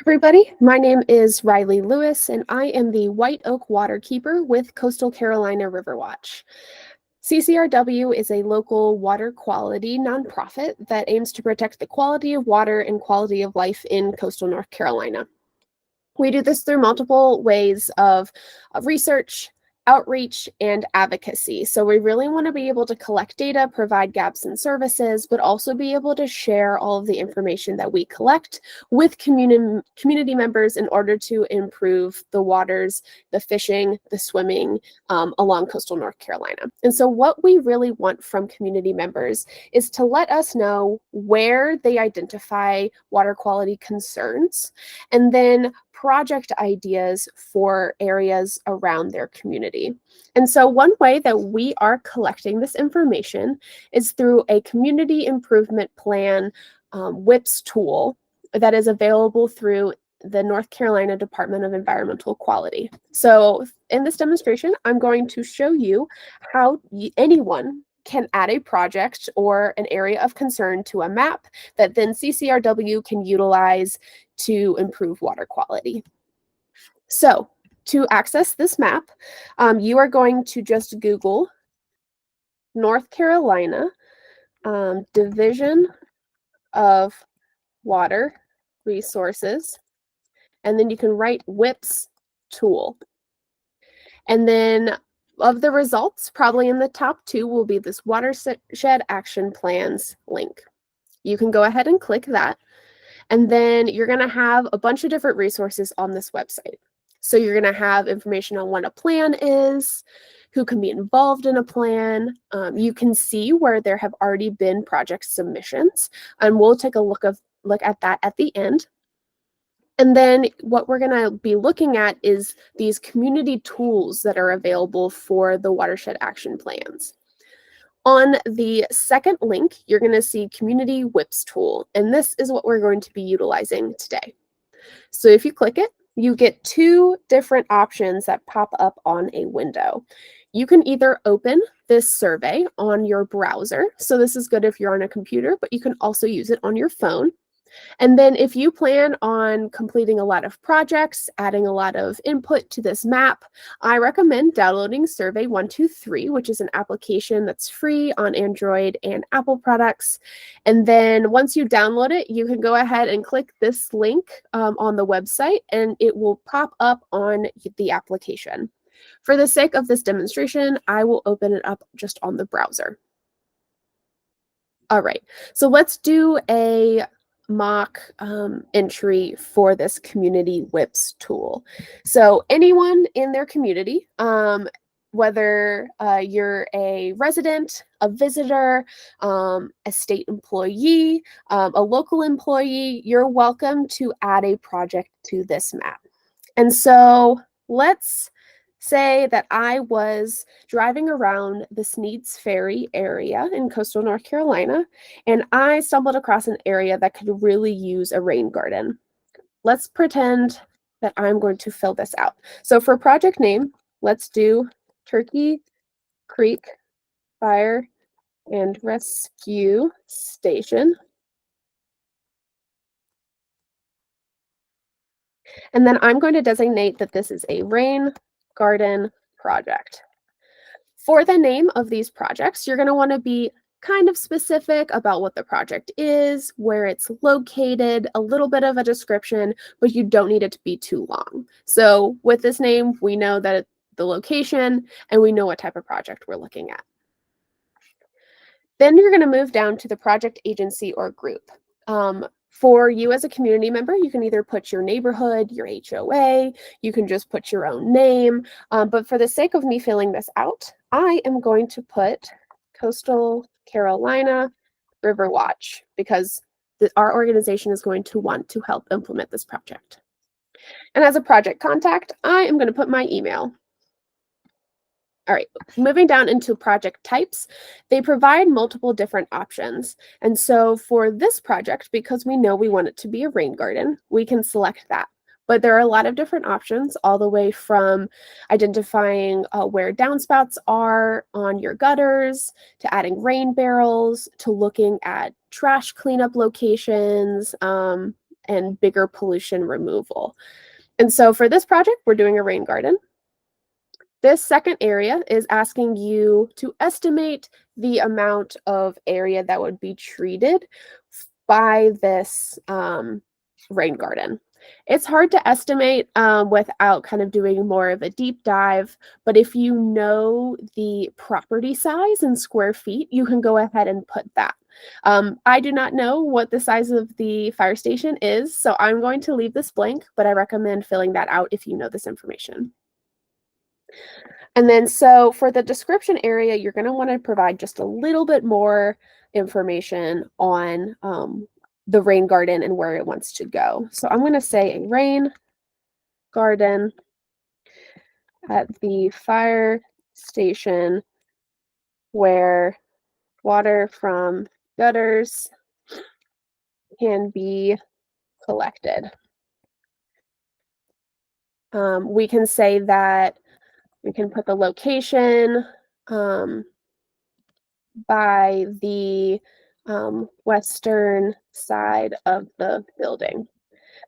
Everybody, my name is Riley Lewis, and I am the White Oak Waterkeeper with Coastal Carolina Riverwatch. CCRW is a local water quality nonprofit that aims to protect the quality of water and quality of life in coastal North Carolina. We do this through multiple ways of research, outreach, and advocacy. So we really want to be able to collect data, provide gaps in services, but also be able to share all of the information that we collect with community members in order to improve the waters, the fishing, the swimming along coastal North Carolina. And so what we really want from community members is to let us know where they identify water quality concerns, and then project ideas for areas around their community. And so one way that we are collecting this information is through a community improvement plan WIPS tool that is available through the North Carolina Department of Environmental Quality. So in this demonstration, I'm going to show you how anyone can add a project or an area of concern to a map that then CCRW can utilize to improve water quality. So to access this map, you are going to just Google North Carolina Division of Water Resources, and then you can write WIPS tool. And then of the results, probably in the top two will be this Watershed Action Plans link. You can go ahead and click that. And then you're going to have a bunch of different resources on this website. So you're going to have information on what a plan is, who can be involved in a plan. You can see where there have already been project submissions, and we'll take a look at that at the end. And then what we're going to be looking at is these community tools that are available for the watershed action plans. On the second link, you're going to see Community WIPS tool, and this is what we're going to be utilizing today. So if you click it, you get two different options that pop up on a window. You can either open this survey on your browser. So this is good if you're on a computer, but you can also use it on your phone. And then if you plan on completing a lot of projects, adding a lot of input to this map, I recommend downloading Survey 123, which is an application that's free on Android and Apple products. And then once you download it, you can go ahead and click this link on the website, and it will pop up on the application. For the sake of this demonstration, I will open it up just on the browser. All right, so let's do a mock entry for this community WIPS tool. So anyone in their community, whether you're a resident, a visitor, a state employee, a local employee, you're welcome to add a project to this map. And so let's say that I was driving around the Sneads Ferry area in coastal North Carolina, and I stumbled across an area that could really use a rain garden. Let's pretend that I'm going to fill this out. So for project name, let's do Turkey Creek Fire and Rescue Station. And then I'm going to designate that this is a rain garden project. For the name of these projects, you're going to want to be kind of specific about what the project is, where it's located, a little bit of a description, but you don't need it to be too long. So with this name, we know that the location and we know what type of project we're looking at. Then you're going to move down to the project agency or group. For you as a community member, you can either put your neighborhood, your HOA, you can just put your own name. But for the sake of me filling this out, I am going to put Coastal Carolina Riverwatch because our organization is going to want to help implement this project. And as a project contact, I am going to put my email. All right, moving down into project types, they provide multiple different options. And so for this project, because we know we want it to be a rain garden, we can select that. But there are a lot of different options, all the way from identifying where downspouts are on your gutters, to adding rain barrels, to looking at trash cleanup locations, and bigger pollution removal. And so for this project, we're doing a rain garden. This second area is asking you to estimate the amount of area that would be treated by this rain garden. It's hard to estimate without kind of doing more of a deep dive, but if you know the property size in square feet, you can go ahead and put that. I do not know what the size of the fire station is, so I'm going to leave this blank, but I recommend filling that out if you know this information. And then so for the description area, you're going to want to provide just a little bit more information on the rain garden and where it wants to go. So I'm going to say a rain garden at the fire station where water from gutters can be collected. We can say that we can put the location by the western side of the building.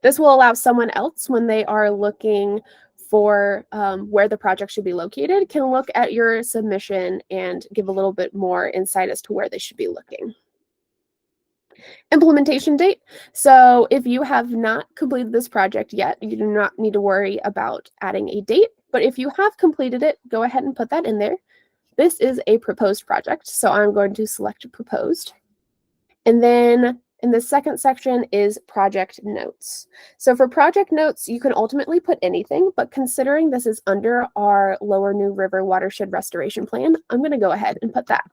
This will allow someone else, when they are looking for where the project should be located, can look at your submission and give a little bit more insight as to where they should be looking. Implementation date. So if you have not completed this project yet, you do not need to worry about adding a date. But if you have completed it, go ahead and put that in there. This is a proposed project, so I'm going to select proposed. And then in the second section is project notes. So for project notes, you can ultimately put anything, but considering this is under our Lower New River Watershed Restoration Plan, I'm going to go ahead and put that.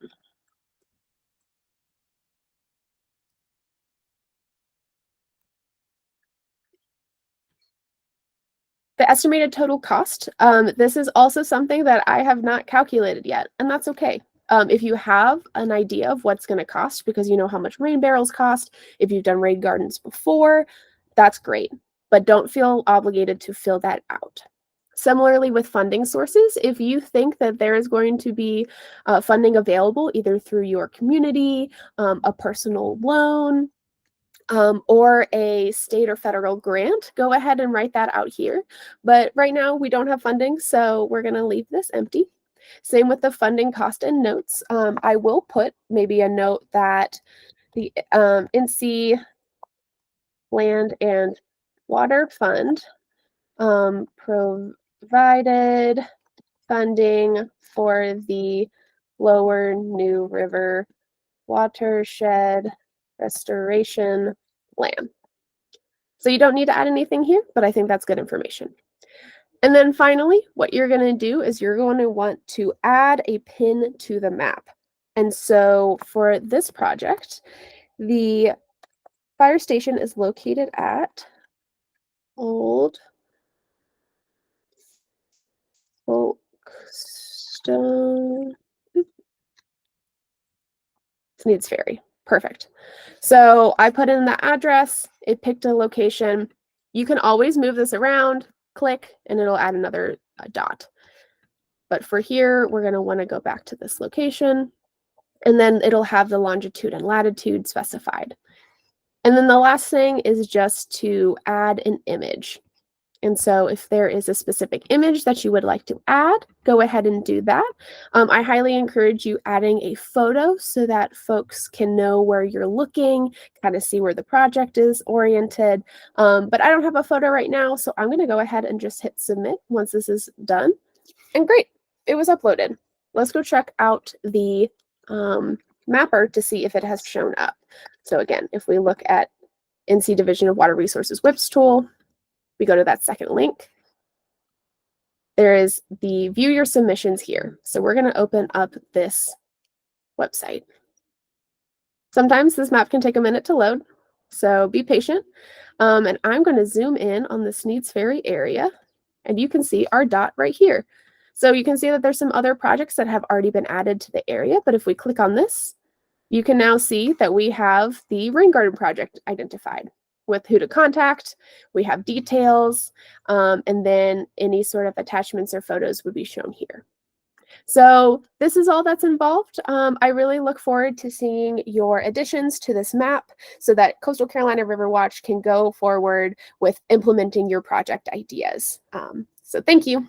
The estimated total cost. This is also something that I have not calculated yet, and that's okay. If you have an idea of what's going to cost because you know how much rain barrels cost, if you've done rain gardens before, that's great, but don't feel obligated to fill that out. Similarly with funding sources, if you think that there is going to be funding available either through your community, a personal loan, or a state or federal grant, go ahead and write that out here. But right now we don't have funding, so we're going to leave this empty. Same with the funding cost and notes. I will put maybe a note that the NC Land and Water Fund provided funding for the Lower New River Watershed Restoration Plan. So you don't need to add anything here, but I think that's good information. And then finally, what you're going to do is you're going to want to add a pin to the map. And so for this project, the fire station is located at Old Folkestone. Sneeds Ferry. Perfect. So I put in the address, it picked a location. You can always move this around, click, and it'll add another dot. But for here, we're going to want to go back to this location, and then it'll have the longitude and latitude specified. And then the last thing is just to add an image. And so if there is a specific image that you would like to add, go ahead and do that. I highly encourage you adding a photo so that folks can know where you're looking, kind of see where the project is oriented. But I don't have a photo right now, so I'm going to go ahead and just hit submit once this is done. And great, it was uploaded. Let's go check out the mapper to see if it has shown up. So again, if we look at NC Division of Water Resources WIPS tool, we go to that second link. There is the view your submissions here. So we're going to open up this website. Sometimes this map can take a minute to load, so be patient. And I'm going to zoom in on the Sneeds Ferry area, and you can see our dot right here. So you can see that there's some other projects that have already been added to the area, but if we click on this, you can now see that we have the rain garden project identified with who to contact. We have details, and then any sort of attachments or photos would be shown here. So this is all that's involved. I really look forward to seeing your additions to this map so that Coastal Carolina Riverwatch can go forward with implementing your project ideas. So thank you.